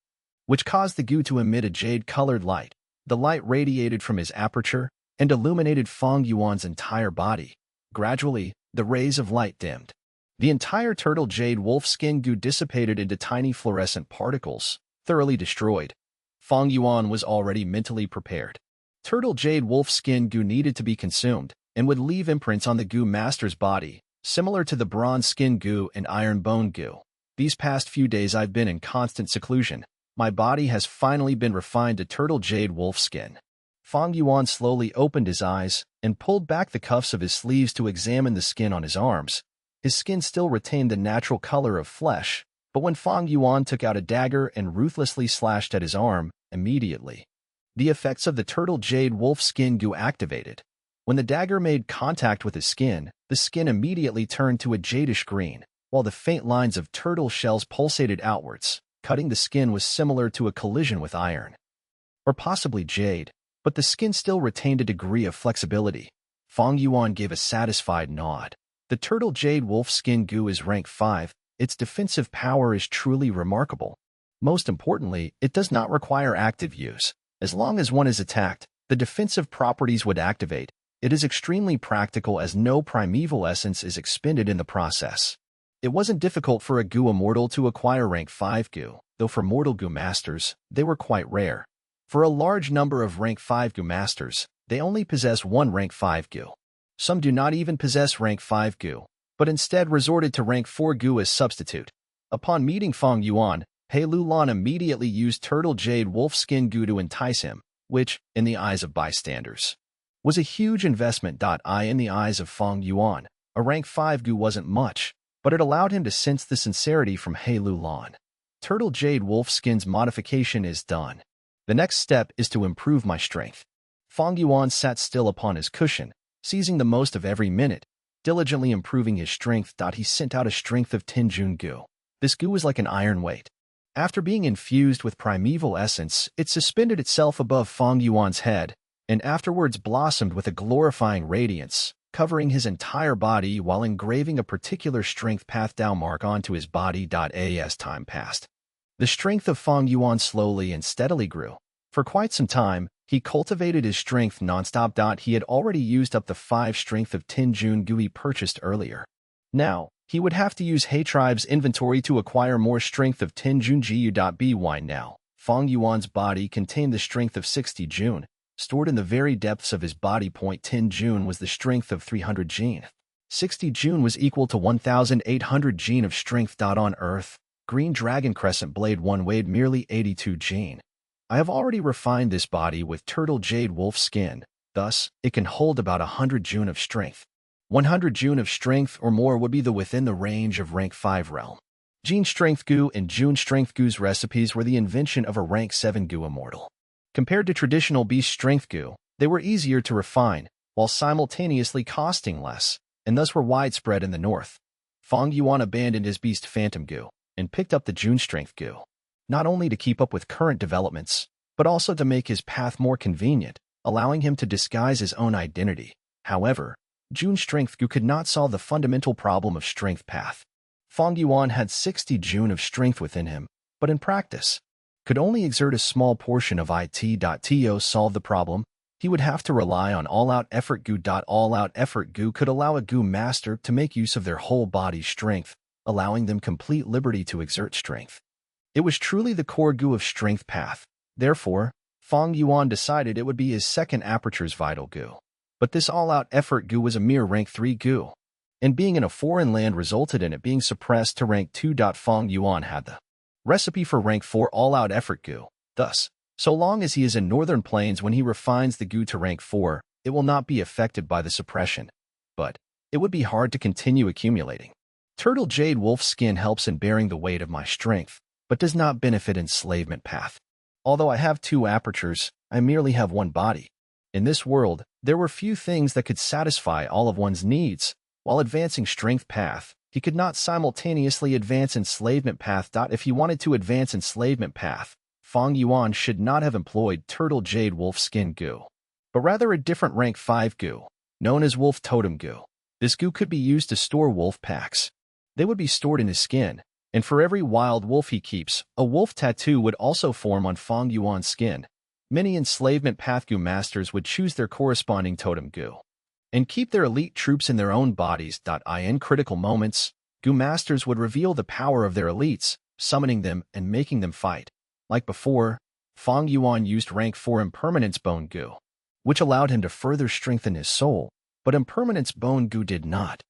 Speaker 1: which caused the goo to emit a jade-colored light. The light radiated from his aperture and illuminated Fang Yuan's entire body. Gradually, the rays of light dimmed. The entire turtle jade wolf skin goo dissipated into tiny fluorescent particles, thoroughly destroyed. Fang Yuan was already mentally prepared. Turtle jade wolf skin goo needed to be consumed and would leave imprints on the goo master's body. Similar to the bronze skin goo and iron bone goo, these past few days I've been in constant seclusion. My body has finally been refined to turtle jade wolf skin. Fang Yuan slowly opened his eyes and pulled back the cuffs of his sleeves to examine the skin on his arms. His skin still retained the natural color of flesh, but when Fang Yuan took out a dagger and ruthlessly slashed at his arm, immediately, the effects of the turtle jade wolf skin goo activated. When the dagger made contact with his skin, the skin immediately turned to a jadish green, while the faint lines of turtle shells pulsated outwards. Cutting the skin was similar to a collision with iron, or possibly jade, but the skin still retained a degree of flexibility. Fang Yuan gave a satisfied nod. The turtle jade wolf skin goo is rank 5. Its defensive power is truly remarkable. Most importantly, it does not require active use. As long as one is attacked, the defensive properties would activate. It is extremely practical as no primeval essence is expended in the process. It wasn't difficult for a goo immortal to acquire rank 5 goo, though for mortal goo masters, they were quite rare. For a large number of rank 5 goo masters, they only possess one rank 5 goo. Some do not even possess rank 5 goo, but instead resorted to rank 4 goo as substitute. Upon meeting Fang Yuan, He Lulan immediately used turtle jade wolf skin goo to entice him, which, in the eyes of bystanders, was a huge investment. In the eyes of Fang Yuan, a rank 5 goo wasn't much, but it allowed him to sense the sincerity from He Lulan. Turtle jade wolf skin's modification is done. The next step is to improve my strength. Fang Yuan sat still upon his cushion, seizing the most of every minute, diligently improving his strength. He sent out a strength of 10 Jun goo. This goo was like an iron weight. After being infused with primeval essence, it suspended itself above Fang Yuan's head, and afterwards blossomed with a glorifying radiance, covering his entire body while engraving a particular strength path down mark onto his body. As time passed, the strength of Fang Yuan slowly and steadily grew. For quite some time, he cultivated his strength nonstop. He had already used up the 5 strength of 10 Jun goo he purchased earlier. Now, he would have to use He Tribe's inventory to acquire more strength of 10 Jun By now, Fang Yuan's body contained the strength of 60 Jun. Stored in the very depths of his body. 10 Jun was the strength of 300 Jun. 60 Jun was equal to 1,800 Jun of strength. On Earth, Green Dragon Crescent Blade 1 weighed merely 82 Jun. I have already refined this body with turtle jade wolf skin, thus, it can hold about 100 Jun of strength. 100 Jun of strength or more would be within the range of rank 5 realm. Jin Strength Goo and Jun Strength Goo's recipes were the invention of a rank 7 goo immortal. Compared to traditional beast strength goo, they were easier to refine, while simultaneously costing less, and thus were widespread in the north. Fang Yuan abandoned his beast phantom goo and picked up the Jun Strength Goo, not only to keep up with current developments, but also to make his path more convenient, allowing him to disguise his own identity. However, Jun Strength Goo could not solve the fundamental problem of strength path. Fang Yuan had 60 Jun of strength within him, but in practice, could only exert a small portion of it. To solve the problem, he would have to rely on all-out effort goo. All-out effort goo could allow a goo master to make use of their whole body's strength, allowing them complete liberty to exert strength. It was truly the core goo of strength path. Therefore, Fang Yuan decided it would be his second aperture's vital goo. But this all-out effort goo was a mere rank 3 goo, and being in a foreign land resulted in it being suppressed to rank 2. Fang Yuan had the recipe for rank 4 all-out effort goo. Thus, so long as he is in northern plains when he refines the goo to rank 4, it will not be affected by the suppression. But it would be hard to continue accumulating. Turtle jade wolf skin helps in bearing the weight of my strength, but does not benefit enslavement path. Although I have 2 apertures, I merely have 1 body. In this world, there were few things that could satisfy all of one's needs. While advancing strength path, he could not simultaneously advance enslavement path. If he wanted to advance enslavement path, Fang Yuan should not have employed turtle jade wolf skin goo, but rather a different rank 5 goo, known as wolf totem goo. This goo could be used to store wolf packs. They would be stored in his skin, and for every wild wolf he keeps, a wolf tattoo would also form on Fang Yuan's skin. Many enslavement path goo masters would choose their corresponding totem goo and keep their elite troops in their own bodies. In critical moments, goo masters would reveal the power of their elites, summoning them and making them fight. Like before, Fang Yuan used rank 4 impermanence bone goo, which allowed him to further strengthen his soul, but impermanence bone goo did not.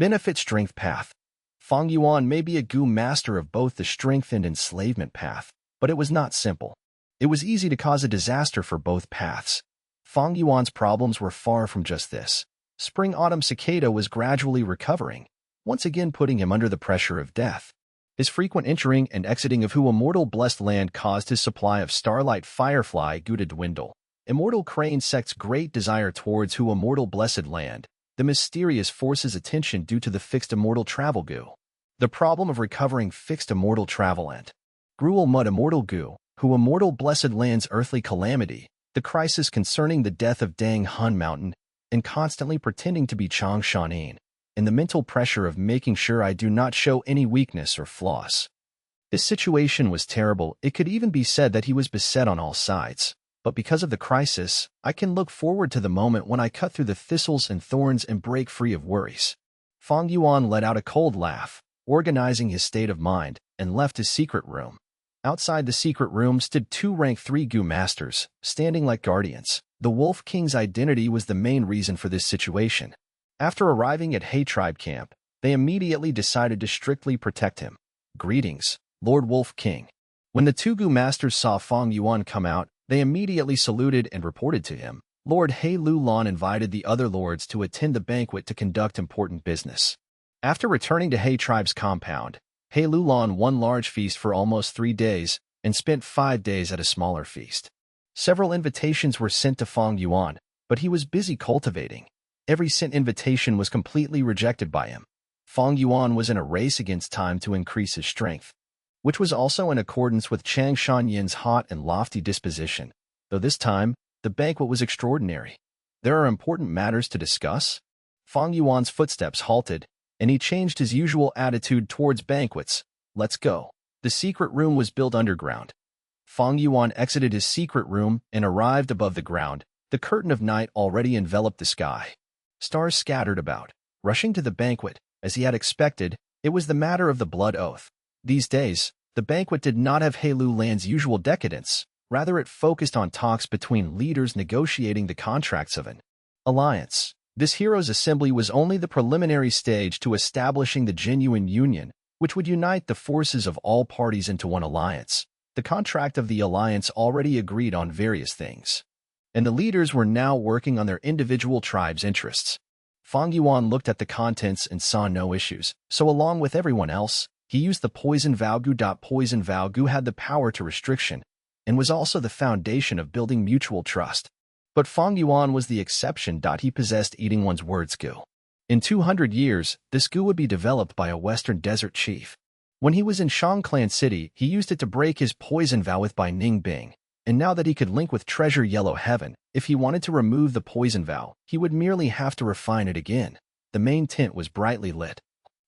Speaker 1: Benefit strength path. Fang Yuan may be a Gu master of both the strength and enslavement path, but it was not simple. It was easy to cause a disaster for both paths. Fang Yuan's problems were far from just this. Spring-autumn cicada was gradually recovering, once again putting him under the pressure of death. His frequent entering and exiting of Hu Immortal Blessed Land caused his supply of starlight firefly Gu to dwindle. Immortal Crane sect's great desire towards Hu Immortal Blessed Land, the mysterious force's attention due to the fixed immortal travel Gu. The problem of recovering fixed immortal travel and Gruel Mud Immortal Gu, Hu Immortal Blessed Land's earthly calamity, the crisis concerning the death of Dang Hun Mountain, and constantly pretending to be Chang Shanin, and the mental pressure of making sure I do not show any weakness or flaws. His situation was terrible. It could even be said that he was beset on all sides. But because of the crisis, I can look forward to the moment when I cut through the thistles and thorns and break free of worries. Fang Yuan let out a cold laugh, organizing his state of mind, and left his secret room. Outside the secret room stood two rank 3 Gu masters, standing like guardians. The Wolf King's identity was the main reason for this situation. After arriving at He Tribe Camp, they immediately decided to strictly protect him. Greetings, Lord Wolf King. When the two Gu masters saw Fang Yuan come out, they immediately saluted and reported to him. Lord He Lu Lan invited the other lords to attend the banquet to conduct important business. After returning to He Tribe's compound, He Lu Lan won large feast for almost 3 days and spent 5 days at a smaller feast. Several invitations were sent to Fang Yuan, but he was busy cultivating. Every sent invitation was completely rejected by him. Fang Yuan was in a race against time to increase his strength, which was also in accordance with Chang Shanyan's hot and lofty disposition, though this time, the banquet was extraordinary. There are important matters to discuss. Fang Yuan's footsteps halted, and he changed his usual attitude towards banquets. Let's go. The secret room was built underground. Fang Yuan exited his secret room and arrived above the ground. The curtain of night already enveloped the sky. Stars scattered about. Rushing to the banquet, as he had expected, it was the matter of the blood oath. These days, the banquet did not have He Lu Land's usual decadence. Rather, it focused on talks between leaders negotiating the contracts of an alliance. This hero's assembly was only the preliminary stage to establishing the genuine union, which would unite the forces of all parties into one alliance. The contract of the alliance already agreed on various things, and the leaders were now working on their individual tribes' interests. Fang Yuan looked at the contents and saw no issues, so along with everyone else, he used the poison vow Gu. Poison vow Gu had the power to restriction, and was also the foundation of building mutual trust. But Fang Yuan was the exception. He possessed eating one's words Gu. In 200 years, this Gu would be developed by a western desert chief. When he was in Shangclan City, he used it to break his poison vow with Bai Ning Bing, and now that he could link with Treasure Yellow Heaven, if he wanted to remove the poison vow, he would merely have to refine it again. The main tent was brightly lit,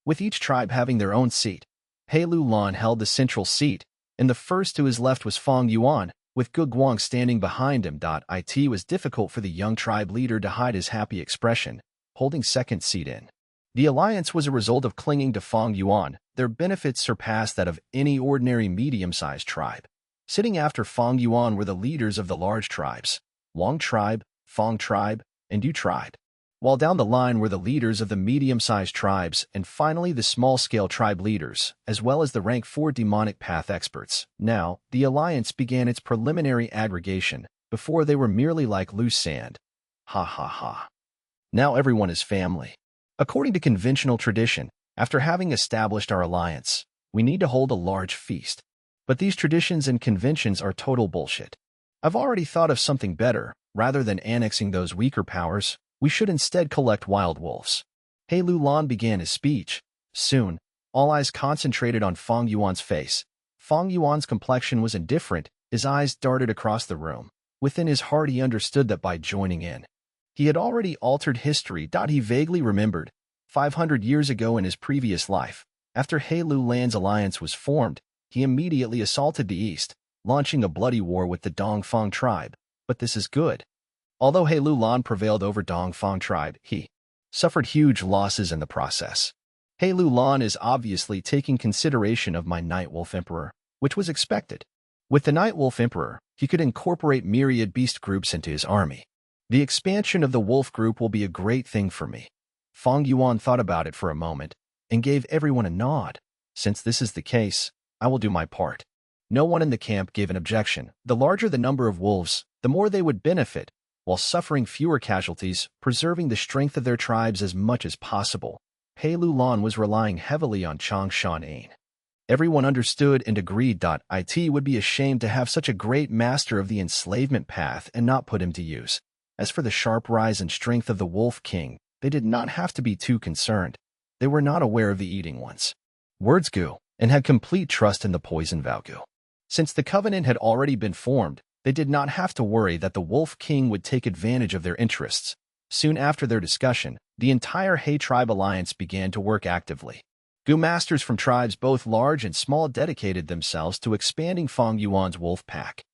Speaker 1: with each tribe having their own seat. He Lu Lan held the central seat, and the first to his left was Fang Yuan, with Gu Guang standing behind him. It was difficult for the young tribe leader to hide his happy expression, holding second seat in. The alliance was a result of clinging to Fang Yuan. Their benefits surpassed that of any ordinary medium-sized tribe. Sitting after Fang Yuan were the leaders of the large tribes, Wang tribe, Fang tribe, and Yu tribe, while down the line were the leaders of the medium-sized tribes and finally the small-scale tribe leaders, as well as the rank 4 demonic path experts. Now, the alliance began its preliminary aggregation. Before they were merely like loose sand. Ha ha ha. Now everyone is family. According to conventional tradition, after having established our alliance, we need to hold a large feast. But these traditions and conventions are total bullshit. I've already thought of something better. Rather than annexing those weaker powers, we should instead collect wild wolves. He Lu Lan began his speech. Soon, all eyes concentrated on Fang Yuan's face. Fang Yuan's complexion was indifferent. His eyes darted across the room. Within his heart he understood that by joining in, he had already altered history. He vaguely remembered, 500 years ago in his previous life, after He Lu Lan's alliance was formed, he immediately assaulted the east, launching a bloody war with the Dongfang tribe. But this is good. Although He Lu Lan prevailed over Dongfang tribe, he suffered huge losses in the process. He Lu Lan is obviously taking consideration of my Nightwolf Emperor, which was expected. With the Nightwolf Emperor, he could incorporate myriad beast groups into his army. The expansion of the wolf group will be a great thing for me. Fang Yuan thought about it for a moment and gave everyone a nod. Since this is the case, I will do my part. No one in the camp gave an objection. The larger the number of wolves, the more they would benefit, while suffering fewer casualties, preserving the strength of their tribes as much as possible. Pei Lulan was relying heavily on Changshan Ain. Everyone understood and agreed. It would be ashamed to have such a great master of the enslavement path and not put him to use. As for the sharp rise and strength of the Wolf King, they did not have to be too concerned. They were not aware of the eating ones. Words Gu, and had complete trust in the poison Valgu. Since the covenant had already been formed, they did not have to worry that the Wolf King would take advantage of their interests. Soon after their discussion, the entire He Tribe Alliance began to work actively. Gu masters from tribes both large and small dedicated themselves to expanding Fang Yuan's wolf pack.